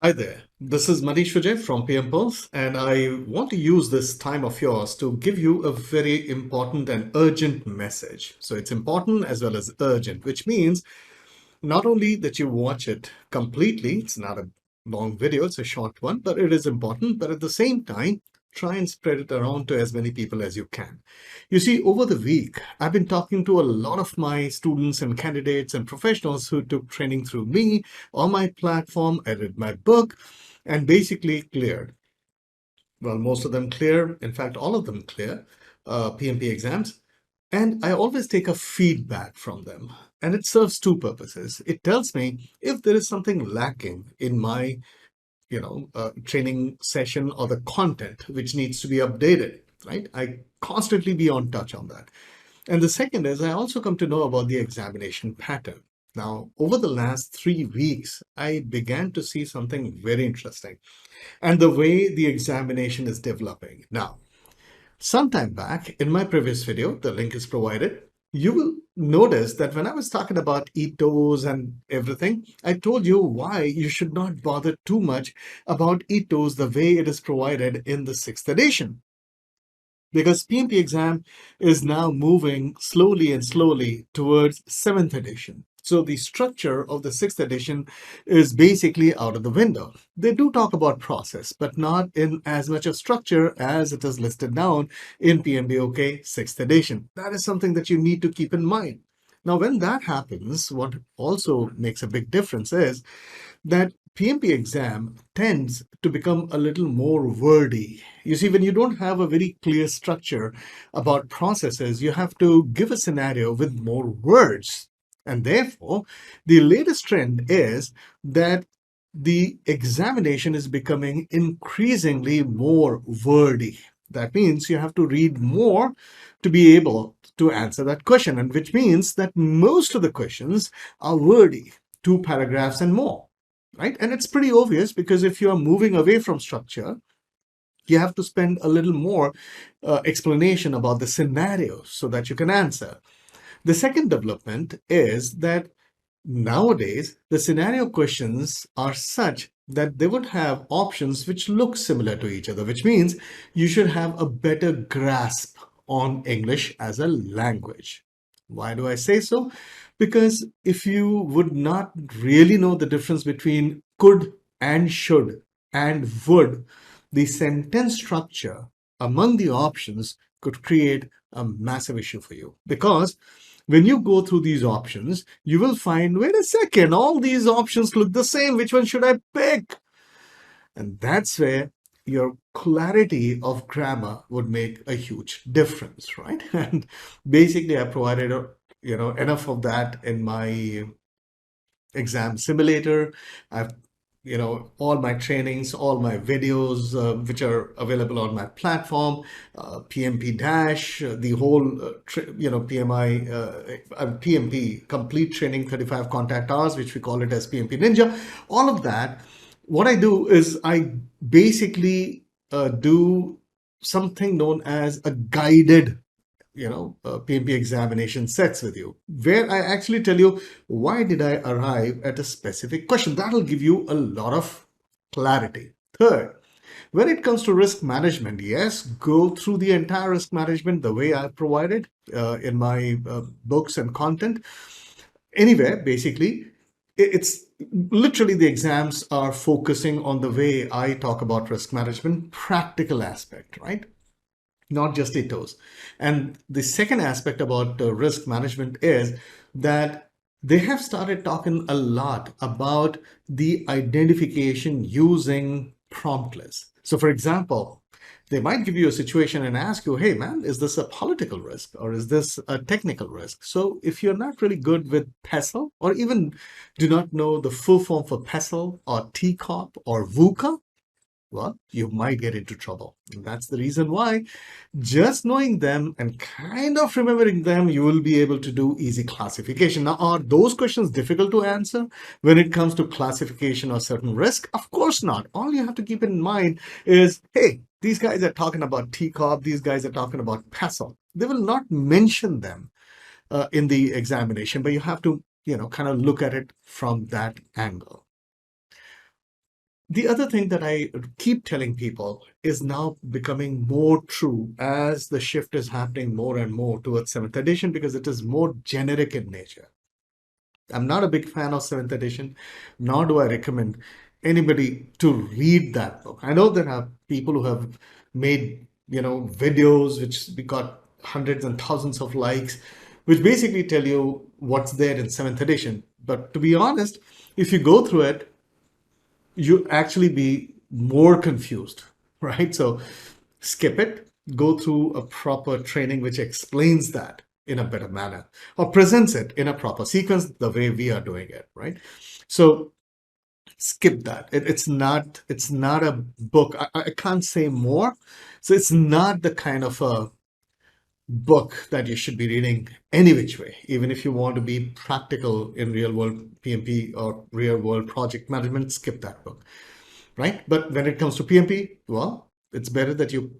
Hi there. This is Maneesh from PMP, and I want to use this time of yours to give you a very important and urgent message. So it's important as well as urgent, which means not only that you watch it completely, it's not a long video, it's a short one, but it is important. But at the same time, try and spread it around to as many people as you can. You see, over the week, I've been talking to a lot of my students and candidates and professionals who took training through me on my platform. I read my book and basically cleared. Well, most of them clear, in fact, all of them clear PMP exams. And I always take a feedback from them. And it serves two purposes. It tells me if there is something lacking in my training session or the content which needs to be updated, right? I constantly be on touch on that. And the second is I also come to know about the examination pattern. Now, over the last 3 weeks, I began to see something very interesting and the way the examination is developing. Now, sometime back in my previous video, the link is provided, you will notice that when I was talking about ETOs and everything, I told you why you should not bother too much about ETOs the way it is provided in the 6th edition. Because PMP exam is now moving slowly and slowly towards 7th edition. So the structure of the 6th edition is basically out of the window. They do talk about process, but not in as much of structure as it is listed down in PMBOK 6th edition. That is something that you need to keep in mind. Now, when that happens, what also makes a big difference is that PMP exam tends to become a little more wordy. You see, when you don't have a very clear structure about processes, you have to give a scenario with more words. And therefore, the latest trend is that the examination is becoming increasingly more wordy. That means you have to read more to be able to answer that question, and which means that most of the questions are wordy, 2 paragraphs and more, right? And it's pretty obvious because if you are moving away from structure, you have to spend a little more explanation about the scenario so that you can answer. The second development is that nowadays the scenario questions are such that they would have options which look similar to each other, which means you should have a better grasp on English as a language. Why do I say so? Because if you would not really know the difference between could and should and would, the sentence structure among the options could create a massive issue for you. Because when you go through these options, you will find, wait a second, all these options look the same. Which one should I pick? And that's where your clarity of grammar would make a huge difference, right? And basically, I provided enough of that in my exam simulator. I've all my trainings, all my videos, which are available on my platform, PMP Dash, the whole, PMI, PMP Complete Training 35 Contact Hours, which we call it as PMP Ninja. All of that, what I do is I basically do something known as a guided PMP examination sets with you, where I actually tell you why did I arrive at a specific question. That'll give you a lot of clarity. Third, when it comes to risk management, yes, go through the entire risk management the way I've provided in my books and content. Anywhere, basically, it's literally the exams are focusing on the way I talk about risk management, practical aspect, right? Not just ETOs. And the second aspect about risk management is that they have started talking a lot about the identification using prompt lists. So for example, they might give you a situation and ask you, hey man, is this a political risk or is this a technical risk? So if you're not really good with PESEL or even do not know the full form for PESEL or TCOP or VUCA, well, you might get into trouble. And that's the reason why just knowing them and kind of remembering them, you will be able to do easy classification. Now, are those questions difficult to answer when it comes to classification or certain risk? Of course not. All you have to keep in mind is, hey, these guys are talking about TCOP, these guys are talking about PESEL. They will not mention them in the examination, but you have to, kind of look at it from that angle. The other thing that I keep telling people is now becoming more true as the shift is happening more and more towards seventh edition because it is more generic in nature. I'm not a big fan of seventh edition, nor do I recommend anybody to read that book. I know there are people who have made, videos which we got hundreds and thousands of likes, which basically tell you what's there in seventh edition. But to be honest, if you go through it, you actually be more confused, right? So skip it, go through a proper training which explains that in a better manner or presents it in a proper sequence the way we are doing it, right? So skip that. It's not a book. I can't say more. So it's not the kind of a book that you should be reading any which way, even if you want to be practical in real world PMP or real world project management, skip that book, right? But when it comes to PMP, well, it's better that you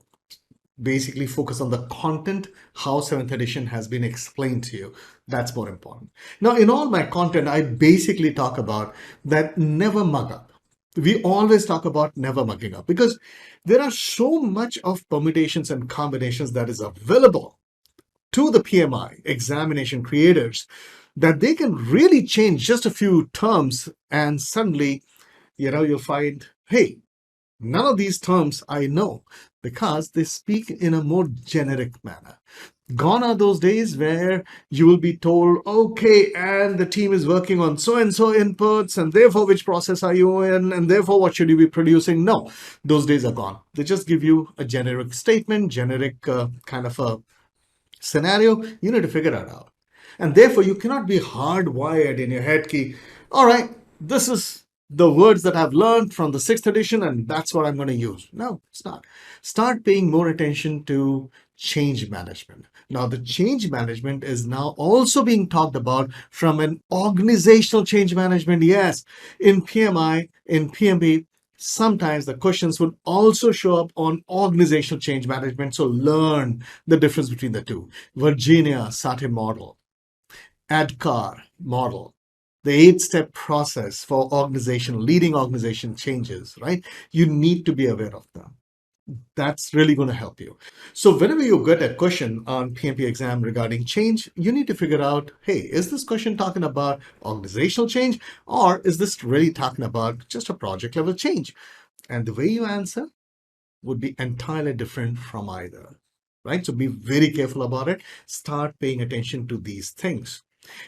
basically focus on the content, how seventh edition has been explained to you. That's more important. Now, in all my content, I basically talk about that never mug up. We always talk about never mugging up because there are so much of permutations and combinations that is available to the PMI examination creators that they can really change just a few terms and suddenly, you'll find, hey, none of these terms I know because they speak in a more generic manner. Gone are those days where you will be told, okay, and the team is working on so and so inputs, and therefore, which process are you in, and therefore, what should you be producing? No, those days are gone. They just give you a generic statement, generic kind of a scenario. You need to figure that out. And therefore, you cannot be hardwired in your head key. All right, this is the words that I've learned from the sixth edition, and that's what I'm going to use. No, it's not. Start paying more attention to change management. Now, the change management is now also being talked about from an organizational change management. Yes, in PMI, in PMP, sometimes the questions would also show up on organizational change management. So learn the difference between the two. Virginia Satir model, ADKAR model, the 8-step process for leading organization changes, right? You need to be aware of them. That's really going to help you. So whenever you get a question on PMP exam regarding change, you need to figure out, hey, is this question talking about organizational change, or is this really talking about just a project level change? And the way you answer would be entirely different from either, right? So be very careful about it. Start paying attention to these things.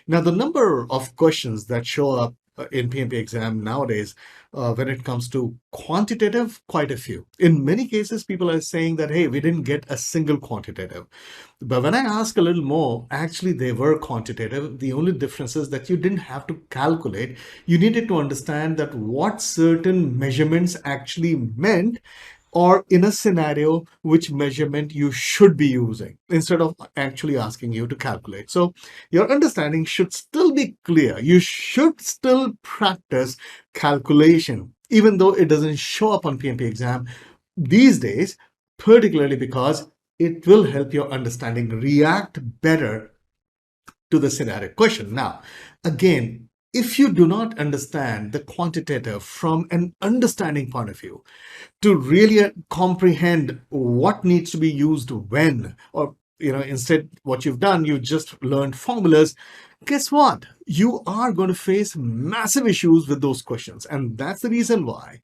Now, the number of questions that show up in PMP exam nowadays, when it comes to quantitative, quite a few. In many cases, people are saying that, hey, we didn't get a single quantitative. But when I ask a little more, actually, they were quantitative. The only difference is that you didn't have to calculate. You needed to understand that what certain measurements actually meant, or in a scenario, which measurement you should be using instead of actually asking you to calculate. So your understanding should still be clear. You should still practice calculation, even though it doesn't show up on PMP exam these days, particularly because it will help your understanding react better to the scenario question. Now, again, if you do not understand the quantitative from an understanding point of view, to really comprehend what needs to be used when, or instead what you've done, you just learned formulas, guess what, you are going to face massive issues with those questions. And that's the reason why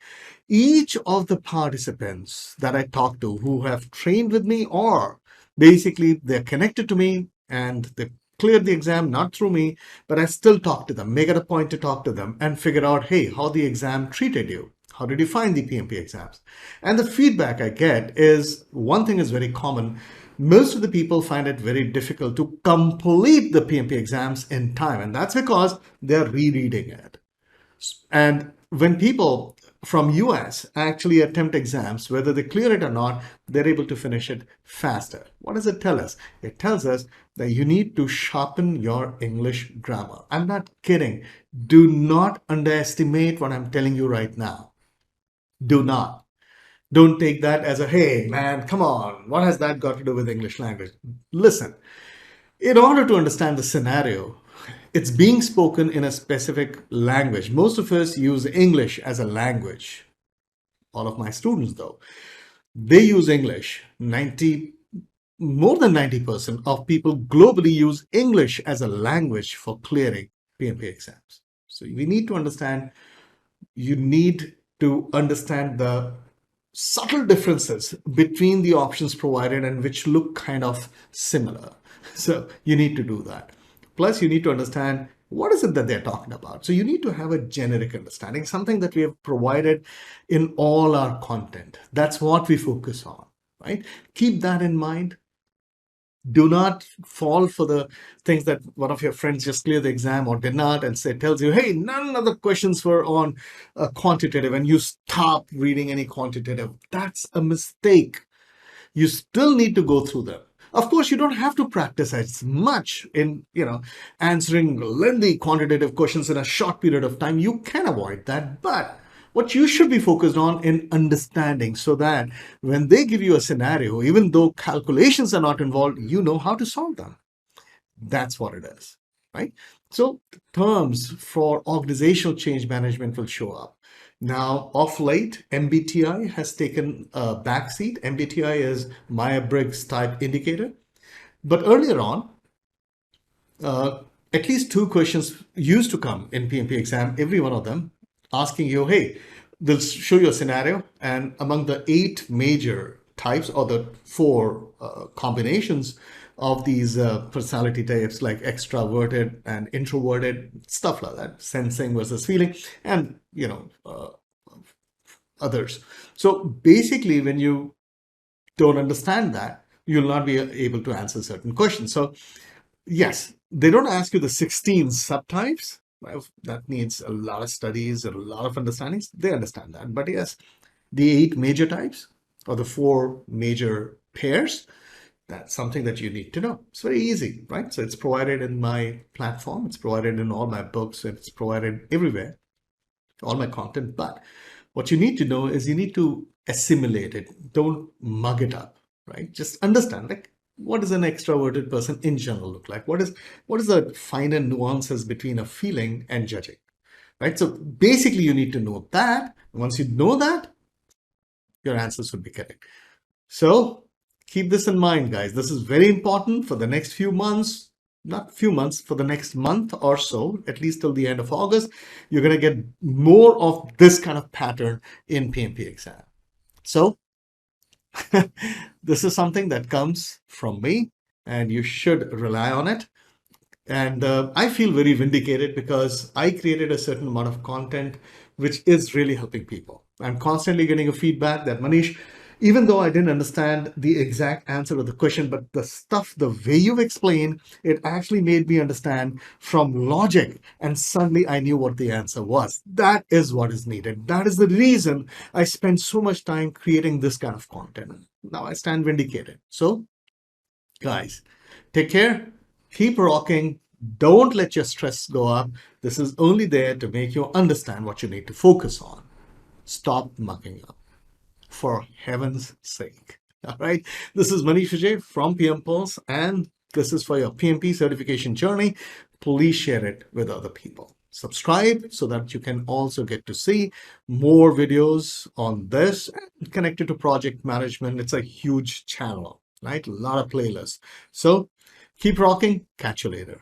each of the participants that I talk to who have trained with me, or basically they're connected to me and they cleared the exam not through me, but I still talk to them, make it a point to talk to them and figure out, hey, how the exam treated you. How did you find the PMP exams? And the feedback I get is, one thing is very common. Most of the people find it very difficult to complete the PMP exams in time. And that's because they're rereading it. And when people from US actually attempt exams, whether they clear it or not, they're able to finish it faster. What does it tell us? It tells us that you need to sharpen your English grammar. I'm not kidding. Do not underestimate what I'm telling you right now. Do not. Don't take that as a, hey, man, come on. What has that got to do with English language? Listen, in order to understand the scenario, it's being spoken in a specific language. Most of us use English as a language, all of my students though. They use English. More than 90% of people globally use English as a language for clearing PMP exams. So we need to understand, you need to understand the subtle differences between the options provided and which look kind of similar. So you need to do that. Plus, you need to understand what is it that they're talking about. So you need to have a generic understanding, something that we have provided in all our content. That's what we focus on, right? Keep that in mind. Do not fall for the things that one of your friends just cleared the exam or did not and tells you, hey, none of the questions were on quantitative, and you stop reading any quantitative. That's a mistake. You still need to go through them. Of course, you don't have to practice as much in, answering lengthy quantitative questions in a short period of time. You can avoid that, but what you should be focused on in understanding, so that when they give you a scenario, even though calculations are not involved, you know how to solve them. That's what it is, right? So terms for organizational change management will show up. Now, of late, MBTI has taken a backseat. MBTI is Myers-Briggs type indicator. But earlier on, at least 2 questions used to come in PMP exam, every one of them asking you, hey, they'll show you a scenario, and among the 8 major types, or the 4 combinations of these personality types, like extroverted and introverted, stuff like that, sensing versus feeling, and others. So basically, when you don't understand that, you'll not be able to answer certain questions. So yes, they don't ask you the 16 subtypes. Well, that needs a lot of studies and a lot of understandings. They understand that. But yes, the 8 major types, or the 4 major pairs, that's something that you need to know. It's very easy, right? So it's provided in my platform. It's provided in all my books. It's provided everywhere, all my content. But what you need to know is you need to assimilate it. Don't mug it up, right? Just understand, like, what does an extroverted person in general look like? What is the finer nuances between a feeling and judging, right? So basically, you need to know that. Once you know that, your answers would be correct. So keep this in mind, guys. This is very important for the next few months. Not few months, for the next month or so, at least till the end of August. You're going to get more of this kind of pattern in PMP exam. So this is something that comes from me, and you should rely on it. And I feel very vindicated because I created a certain amount of content which is really helping people. I'm constantly getting a feedback that, Maneesh, even though I didn't understand the exact answer to the question, but the stuff, the way you explained, it actually made me understand from logic, and suddenly I knew what the answer was. That is what is needed. That is the reason I spent so much time creating this kind of content. Now I stand vindicated. So, guys, take care. Keep rocking. Don't let your stress go up. This is only there to make you understand what you need to focus on. Stop mucking up, for heaven's sake. All right. This is Maneesh Vijay from PMPulse, and this is for your PMP certification journey. Please share it with other people. Subscribe so that you can also get to see more videos on this and connected to project management. It's a huge channel, right? A lot of playlists. So keep rocking. Catch you later.